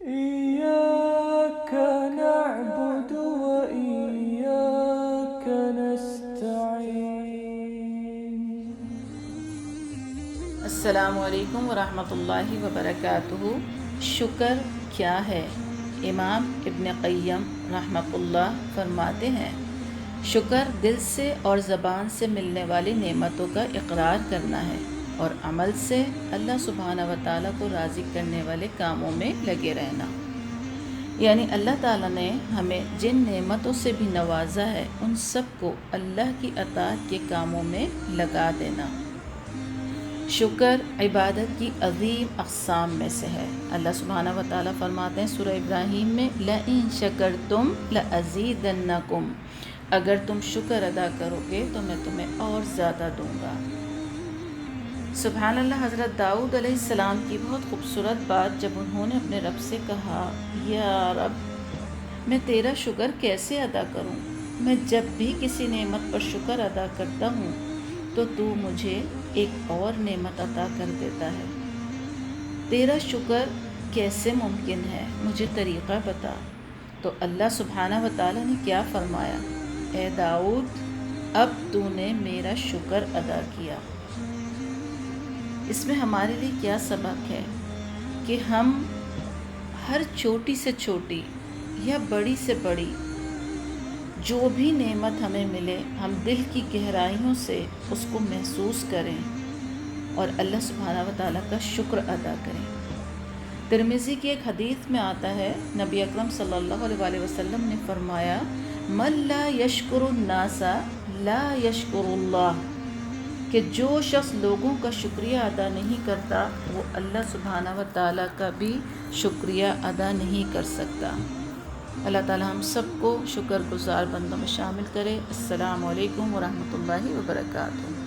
إياك نعبد وإياك نستعين. السلام علیکم ورحمۃ اللہ وبرکاتہ۔ شکر کیا ہے؟ امام ابن قیم رحمۃ اللہ فرماتے ہیں، شکر دل سے اور زبان سے ملنے والی نعمتوں کا اقرار کرنا ہے اور عمل سے اللہ سبحانہ و تعالیٰ کو راضی کرنے والے کاموں میں لگے رہنا، یعنی اللہ تعالیٰ نے ہمیں جن نعمتوں سے بھی نوازا ہے ان سب کو اللہ کی اطاعت کے کاموں میں لگا دینا۔ شکر عبادت کی عظیم اقسام میں سے ہے۔ اللہ سبحانہ و تعالیٰ فرماتے ہیں سورہ ابراہیم میں، لَإِن شَكَرْتُمْ لَأَزِيدَنَّكُمْ، اگر تم شکر ادا کرو گے تو میں تمہیں اور زیادہ دوں گا۔ سبحان اللہ، حضرت داؤد علیہ السلام کی بہت خوبصورت بات جب انہوں نے اپنے رب سے کہا، یا رب میں تیرا شکر کیسے ادا کروں؟ میں جب بھی کسی نعمت پر شکر ادا کرتا ہوں تو تو مجھے ایک اور نعمت عطا کر دیتا ہے، تیرا شکر کیسے ممکن ہے؟ مجھے طریقہ بتا۔ تو اللہ سبحانہ و تعالیٰ نے کیا فرمایا، اے داؤد اب تو نے میرا شکر ادا کیا۔ اس میں ہمارے لیے کیا سبق ہے کہ ہم ہر چھوٹی سے چھوٹی یا بڑی سے بڑی جو بھی نعمت ہمیں ملے ہم دل کی گہرائیوں سے اس کو محسوس کریں اور اللہ سبحانہ و تعالیٰ کا شکر ادا کریں۔ ترمذی کی ایک حدیث میں آتا ہے، نبی اکرم صلی اللہ علیہ وسلم نے فرمایا، من لا یشکر الناس لا یشکر اللہ، کہ جو شخص لوگوں کا شکریہ ادا نہیں کرتا وہ اللہ سبحانہ و تعالیٰ کا بھی شکریہ ادا نہیں کر سکتا۔ اللہ تعالیٰ ہم سب کو شکر گزار بندوں میں شامل کرے۔ السلام علیکم ورحمۃ اللہ وبرکاتہ۔